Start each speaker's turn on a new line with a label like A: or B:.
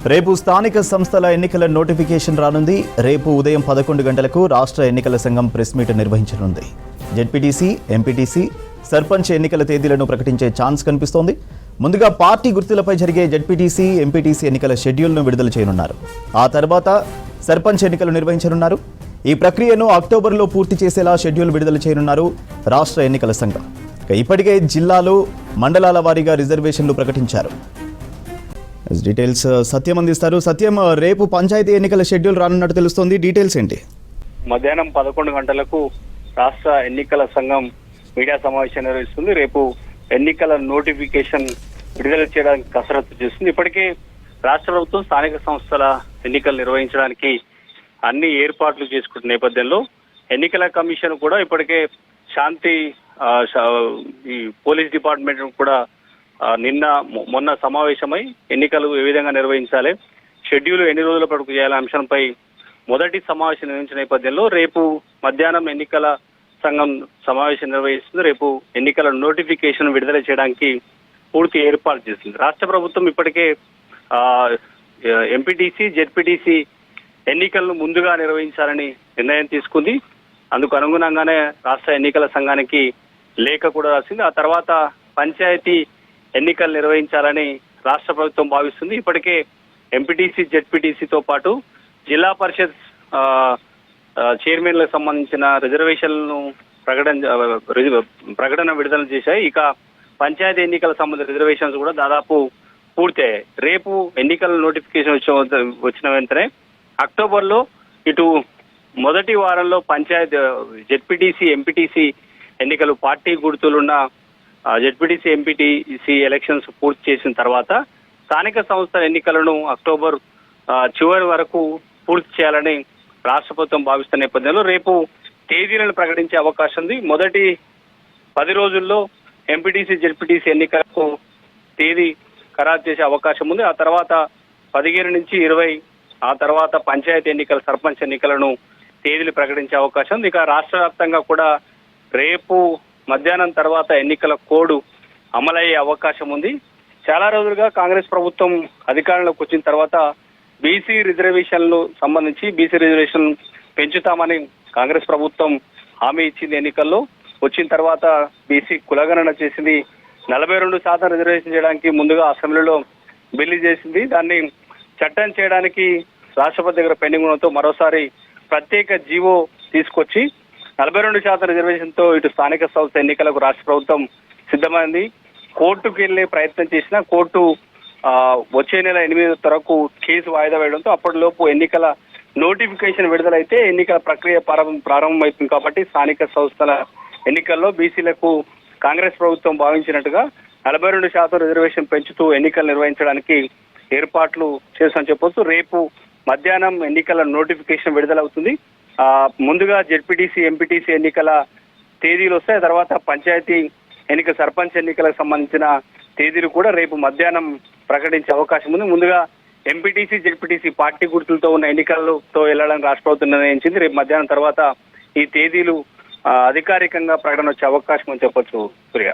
A: రేపు స్థానిక సంస్థల ఎన్నికల నోటిఫికేషన్ రానుంది. రేపు ఉదయం 11 గంటలకు రాష్ట్ర ఎన్నికల సంఘం ప్రెస్ మీట్ నిర్వహించనుంది. జెడ్పీటీసీ, ఎంపీటీసీ, సర్పంచ్ ఎన్నికల తేదీలను ప్రకటించే ఛాన్స్ కనిపిస్తోంది. ముందుగా పార్టీ గుర్తులపై జరిగే జెడ్పీటీసీ, ఎంపీటీసీ ఎన్నికల షెడ్యూల్ను విడుదల చేయనున్నారు. ఆ తర్వాత సర్పంచ్ ఎన్నికలు నిర్వహించనున్నారు. ఈ ప్రక్రియను అక్టోబర్లో పూర్తి చేసేలా షెడ్యూల్ విడుదల చేయనున్నారు రాష్ట్ర ఎన్నికల సంఘం. ఇప్పటికే జిల్లాలు, మండలాల వారీగా రిజర్వేషన్లు ప్రకటించారు. డీటెయిల్స్ సత్యం అందిస్తారు. సత్యం, రేపు పంచాయతీ ఎన్నికల షెడ్యూల్ రానున్నట్టు తెలుస్తోంది. డీటెయిల్స్ ఏంటి?
B: మధ్యాహ్నం 11 గంటలకు రాష్ట్ర ఎన్నికల సంఘం మీడియా సమావేశం నిర్వహిస్తుంది. రేపు ఎన్నికల నోటిఫికేషన్ విడుదల చేయడానికి కసరత్తు చేస్తుంది. ఇప్పటికే రాష్ట్ర ప్రభుత్వం స్థానిక సంస్థల ఎన్నికలు నిర్వహించడానికి అన్ని ఏర్పాట్లు చేసుకుంటున్న నేపథ్యంలో ఎన్నికల కమిషన్ కూడా ఇప్పటికే శాంతి ఈ పోలీస్ డిపార్ట్మెంట్ కూడా మొన్న సమావేశమై ఎన్నికలు ఏ విధంగా నిర్వహించాలి, షెడ్యూల్ ఎన్ని రోజుల పాటు చేయాలనే అంశంపై మొదటి సమావేశం నిర్వహించిన నేపథ్యంలో రేపు మధ్యాహ్నం ఎన్నికల సంఘం సమావేశం నిర్వహిస్తుంది. రేపు ఎన్నికల నోటిఫికేషన్ విడుదల చేయడానికి పూర్తి ఏర్పాటు చేస్తుంది. రాష్ట్ర ప్రభుత్వం ఇప్పటికే ఎంపీటీసీ, జెడ్పీటీసీ ఎన్నికలను ముందుగా నిర్వహించాలని నిర్ణయం తీసుకుంది. అందుకు అనుగుణంగానే రాష్ట్ర ఎన్నికల సంఘానికి లేఖ కూడా రాసింది. ఆ తర్వాత పంచాయతీ ఎన్నికలు నిర్వహించాలని రాష్ట్ర ప్రభుత్వం భావిస్తుంది. ఇప్పటికే ఎంపీటీసీ, జెడ్పీటీసీతో పాటు జిల్లా పరిషత్ చైర్మన్లకు సంబంధించిన రిజర్వేషన్లను ప్రకటన విడుదల చేశాయి. ఇక పంచాయతీ ఎన్నికల సంబంధించిన రిజర్వేషన్స్ కూడా దాదాపు పూర్తయ్యాయి. రేపు ఎన్నికల నోటిఫికేషన్ వచ్చిన వెంటనే అక్టోబర్లో ఇటు మొదటి వారంలో పంచాయతీ జెడ్పీటీసీ, ఎంపీటీసీ ఎన్నికలు పార్టీ గుర్తులున్న జెడ్పీటీసీ, ఎంపీటీసీ ఎలక్షన్స్ పూర్తి చేసిన తర్వాత స్థానిక సంస్థల ఎన్నికలను అక్టోబర్ చివరి వరకు పూర్తి చేయాలని రాష్ట్ర ప్రభుత్వం భావిస్తున్న నేపథ్యంలో రేపు తేదీలను ప్రకటించే అవకాశం ఉంది. మొదటి 10 రోజుల్లో ఎంపీటీసీ, జెడ్పీటీసీ ఎన్నికలకు తేదీ ఖరారు చేసే అవకాశం ఉంది. ఆ తర్వాత 15 నుంచి 20, ఆ తర్వాత పంచాయతీ ఎన్నికల, సర్పంచ్ ఎన్నికలను తేదీలు ప్రకటించే అవకాశం ఉంది. ఇక రాష్ట్ర వ్యాప్తంగా కూడా రేపు మధ్యాహ్నం తర్వాత ఎన్నికల కోడ్ అమలయ్యే అవకాశం ఉంది. చాలా రోజులుగా కాంగ్రెస్ ప్రభుత్వం అధికారంలోకి వచ్చిన తర్వాత బీసీ రిజర్వేషన్లు సంబంధించి బీసీ రిజర్వేషన్ పెంచుతామని కాంగ్రెస్ ప్రభుత్వం హామీ ఇచ్చింది. ఎన్నికల్లో వచ్చిన తర్వాత బీసీ కులగణన చేసింది. 42% రిజర్వేషన్ చేయడానికి ముందుగా అసెంబ్లీలో బిల్లు చేసింది. దాన్ని చట్టం చేయడానికి రాష్ట్రపతి దగ్గర పెండింగ్ ఉండడంతో మరోసారి ప్రత్యేక జీవో తీసుకొచ్చి 42% రిజర్వేషన్తో ఇటు స్థానిక సంస్థ ఎన్నికలకు రాష్ట్ర ప్రభుత్వం సిద్ధమైంది. కోర్టుకు వెళ్లే ప్రయత్నం చేసినా కోర్టు వచ్చే నెల 8 వరకు కేసు వాయిదా వేయడంతో అప్పటిలోపు ఎన్నికల నోటిఫికేషన్ విడుదలైతే ఎన్నికల ప్రక్రియ ప్రారంభమవుతుంది. కాబట్టి స్థానిక సంస్థల ఎన్నికల్లో బీసీలకు కాంగ్రెస్ ప్రభుత్వం భావించినట్టుగా 42% రిజర్వేషన్ పెంచుతూ ఎన్నికలు నిర్వహించడానికి ఏర్పాట్లు చేస్తామని చెప్పొచ్చు. రేపు మధ్యాహ్నం ఎన్నికల నోటిఫికేషన్ విడుదలవుతుంది. ముందుగా జెడ్పీటీసీ, ఎంపీటీసీ ఎన్నికల తేదీలు వస్తాయి. తర్వాత పంచాయతీ ఎన్నిక, సర్పంచ్ ఎన్నికలకు సంబంధించిన తేదీలు కూడా రేపు మధ్యాహ్నం ప్రకటించే అవకాశం ఉంది. ముందుగా ఎంపీటీసీ, జెడ్పీటీసీ పార్టీ గుర్తులతో ఉన్న ఎన్నికలతో వెళ్లాలని రాష్ట్ర ప్రభుత్వం నిర్ణయించింది. రేపు మధ్యాహ్నం తర్వాత ఈ తేదీలు అధికారికంగా ప్రకటన వచ్చే అవకాశం అని చెప్పొచ్చు. సూర్య.